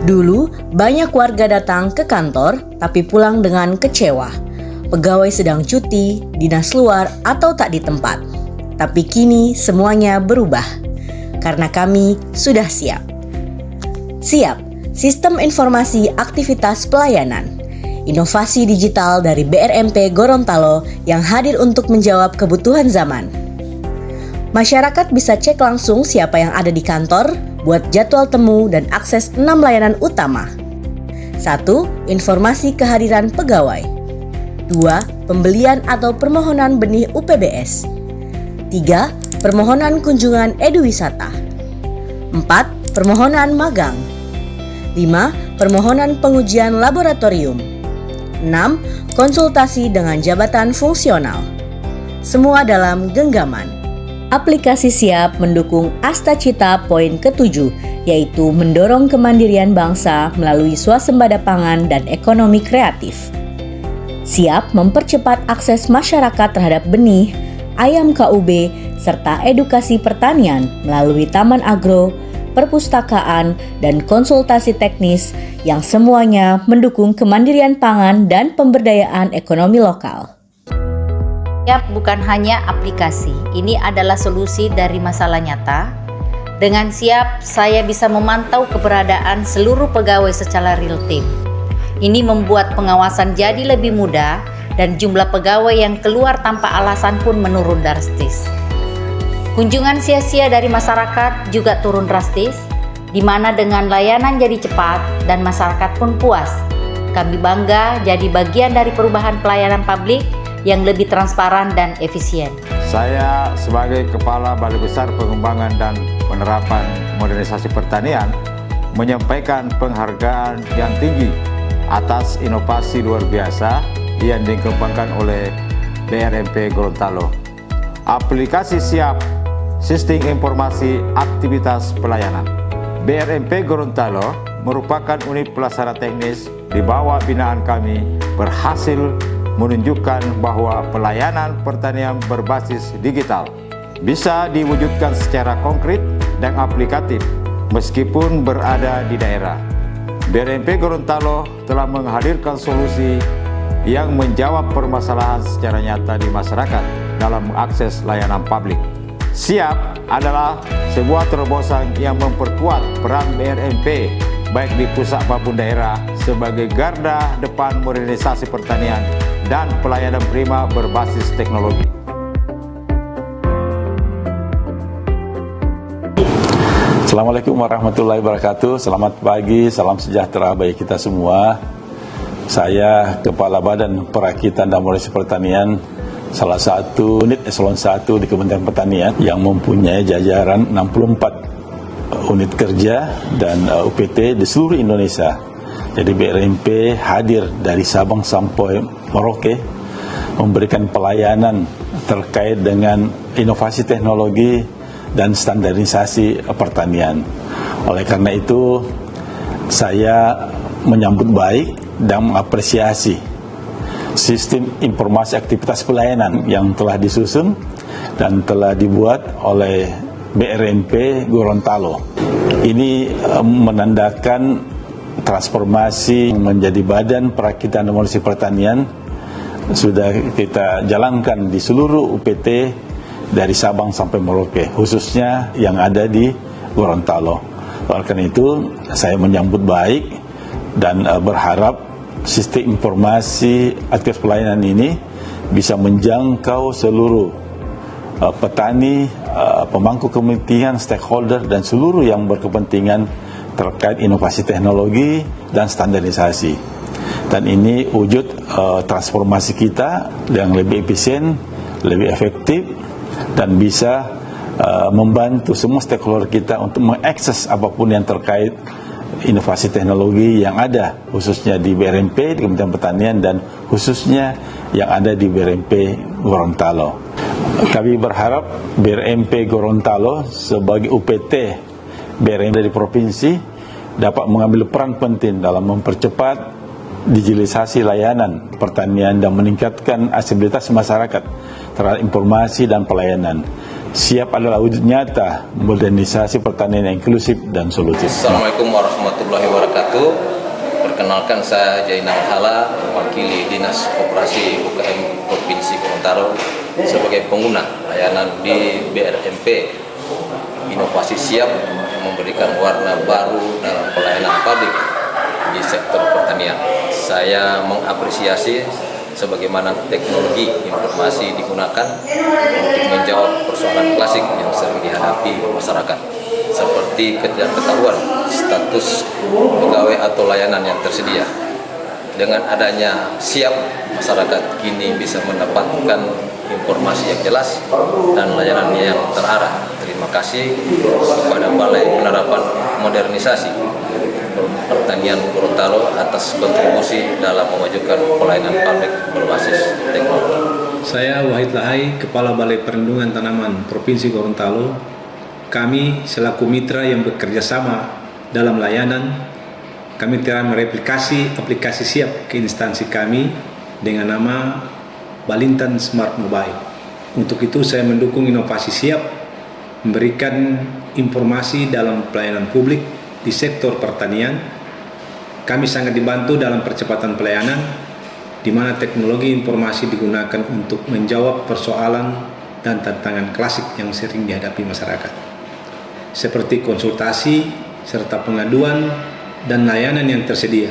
Dulu, banyak warga datang ke kantor tapi pulang dengan kecewa. Pegawai sedang cuti, dinas luar, atau tak di tempat. Tapi kini semuanya berubah, karena kami sudah siap. Siap, Sistem Informasi Aktivitas Pelayanan. Inovasi digital dari BRMP Gorontalo yang hadir untuk menjawab kebutuhan zaman. Masyarakat bisa cek langsung siapa yang ada di kantor, buat jadwal temu dan akses 6 layanan utama. 1. Informasi kehadiran pegawai. 2. Pembelian atau permohonan benih UPBS. 3. Permohonan kunjungan eduwisata. 4. Permohonan magang. 5. Permohonan pengujian laboratorium. 6. Konsultasi dengan jabatan fungsional. Semua dalam genggaman. Aplikasi Siap mendukung Astacita poin ke-7, yaitu mendorong kemandirian bangsa melalui swasembada pangan dan ekonomi kreatif. Siap mempercepat akses masyarakat terhadap benih, ayam KUB, serta edukasi pertanian melalui taman agro, perpustakaan, dan konsultasi teknis yang semuanya mendukung kemandirian pangan dan pemberdayaan ekonomi lokal. Siap bukan hanya aplikasi, ini adalah solusi dari masalah nyata. Dengan Siap, saya bisa memantau keberadaan seluruh pegawai secara real time. Ini membuat pengawasan jadi lebih mudah dan jumlah pegawai yang keluar tanpa alasan pun menurun drastis. Kunjungan sia-sia dari masyarakat juga turun drastis, di mana dengan layanan jadi cepat dan masyarakat pun puas. Kami bangga jadi bagian dari perubahan pelayanan publik yang lebih transparan dan efisien. Saya sebagai Kepala Balai Besar Pengembangan dan Penerapan Modernisasi Pertanian menyampaikan penghargaan yang tinggi atas inovasi luar biasa yang dikembangkan oleh BRMP Gorontalo. Aplikasi Siap, Sistem Informasi Aktivitas Pelayanan. BRMP Gorontalo merupakan unit pelaksana teknis di bawah binaan kami berhasil menunjukkan bahwa pelayanan pertanian berbasis digital bisa diwujudkan secara konkret dan aplikatif meskipun berada di daerah. BRMP Gorontalo telah menghadirkan solusi yang menjawab permasalahan secara nyata di masyarakat dalam mengakses layanan publik. Siap adalah sebuah terobosan yang memperkuat peran BRMP baik di pusat maupun daerah sebagai garda depan modernisasi pertanian dan pelayanan prima berbasis teknologi. Assalamualaikum warahmatullahi wabarakatuh. Selamat pagi, salam sejahtera bagi kita semua. Saya Kepala Badan Perakitan dan Modernisasi Pertanian, salah satu unit eselon 1 di Kementerian Pertanian yang mempunyai jajaran 64 unit kerja dan UPT di seluruh Indonesia. Jadi BRMP hadir dari Sabang sampai Merauke memberikan pelayanan terkait dengan inovasi teknologi dan standarisasi pertanian. Oleh karena itu, saya menyambut baik dan mengapresiasi sistem informasi aktivitas pelayanan yang telah disusun dan telah dibuat oleh BRMP Gorontalo. Ini menandakan transformasi menjadi Badan Perakitan dan Modernisasi Pertanian sudah kita jalankan di seluruh UPT dari Sabang sampai Merauke, khususnya yang ada di Gorontalo. Oleh karena itu, saya menyambut baik dan berharap sistem informasi aktivitas pelayanan ini bisa menjangkau seluruh petani, pemangku kepentingan, stakeholder, dan seluruh yang berkepentingan terkait inovasi teknologi dan standarisasi. Dan ini wujud transformasi kita yang lebih efisien, lebih efektif, dan bisa membantu semua stakeholder kita untuk mengakses apapun yang terkait inovasi teknologi yang ada, khususnya di BRMP, di Kementerian Pertanian, dan khususnya yang ada di BRMP Gorontalo. Kami berharap BRMP Gorontalo sebagai UPT BRMP dari provinsi dapat mengambil peran penting dalam mempercepat digitalisasi layanan pertanian dan meningkatkan aksesibilitas masyarakat terhadap informasi dan pelayanan. Siap adalah wujud nyata modernisasi pertanian yang inklusif dan solutif. Assalamualaikum warahmatullahi wabarakatuh. Perkenalkan, saya Jainal Hala, mewakili Dinas Koperasi UKM Provinsi Gorontalo sebagai pengguna layanan di BRMP. Inovasi siap yang memberikan warna baru dalam pelayanan publik di sektor pertanian. Saya mengapresiasi sebagaimana teknologi informasi digunakan untuk menjawab persoalan klasik yang sering dihadapi masyarakat, seperti ketidaktahuan status pegawai atau layanan yang tersedia. Dengan adanya siap, masyarakat kini bisa mendapatkan informasi yang jelas dan layanan yang terarah. Terima kasih kepada Balai Penerapan Modernisasi Pertanian Gorontalo atas kontribusi dalam memajukan pelayanan publik berbasis teknologi. Saya Wahid Lahai, Kepala Balai Perlindungan Tanaman Provinsi Gorontalo. Kami selaku mitra yang bekerja sama dalam layanan, kami telah mereplikasi aplikasi siap ke instansi kami dengan nama Balintan Smart Mobile. Untuk itu saya mendukung inovasi siap, memberikan informasi dalam pelayanan publik di sektor pertanian. Kami sangat dibantu dalam percepatan pelayanan, di mana teknologi informasi digunakan untuk menjawab persoalan dan tantangan klasik yang sering dihadapi masyarakat, seperti konsultasi serta pengaduan dan layanan yang tersedia.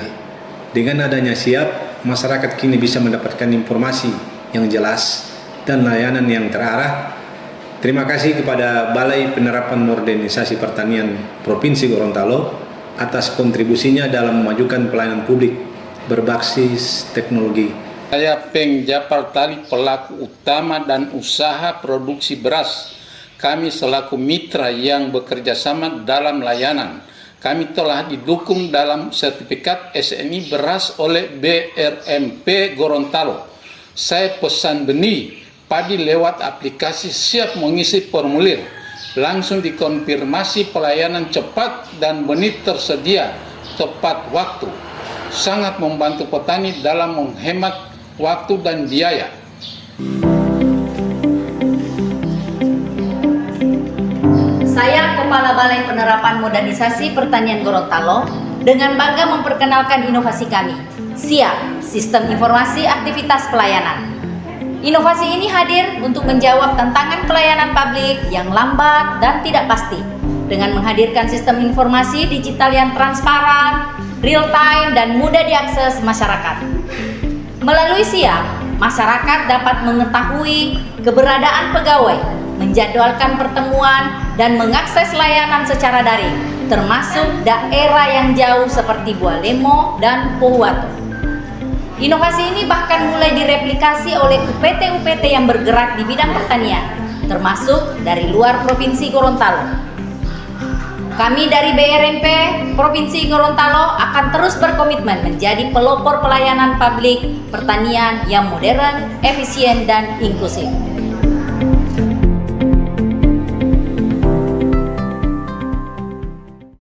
Dengan adanya siap, masyarakat kini bisa mendapatkan informasi yang jelas dan layanan yang terarah. Terima kasih kepada Balai Penerapan Modernisasi Pertanian Provinsi Gorontalo atas kontribusinya dalam memajukan pelayanan publik berbasis teknologi. Saya Peng Japar Tali, pelaku utama dan usaha produksi beras. Kami selaku mitra yang bekerja sama dalam layanan. Kami telah didukung dalam sertifikat SNI beras oleh BRMP Gorontalo. Saya pesan benih padi lewat aplikasi siap mengisi formulir. Langsung dikonfirmasi pelayanan cepat dan benih tersedia tepat waktu. Sangat membantu petani dalam menghemat waktu dan biaya. Saya Kepala Balai Penerapan Modernisasi Pertanian Gorontalo dengan bangga memperkenalkan inovasi kami, SIAP, Sistem Informasi Aktivitas Pelayanan. Inovasi ini hadir untuk menjawab tantangan pelayanan publik yang lambat dan tidak pasti, dengan menghadirkan sistem informasi digital yang transparan, real time, dan mudah diakses masyarakat. Melalui SIAP, masyarakat dapat mengetahui keberadaan pegawai, menjadwalkan pertemuan, dan mengakses layanan secara daring, termasuk daerah yang jauh seperti Bualemo dan Pohuwato. Inovasi ini bahkan mulai direplikasi oleh UPT-UPT yang bergerak di bidang pertanian, termasuk dari luar Provinsi Gorontalo. Kami dari BRMP Provinsi Gorontalo akan terus berkomitmen menjadi pelopor pelayanan publik pertanian yang modern, efisien, dan inklusif.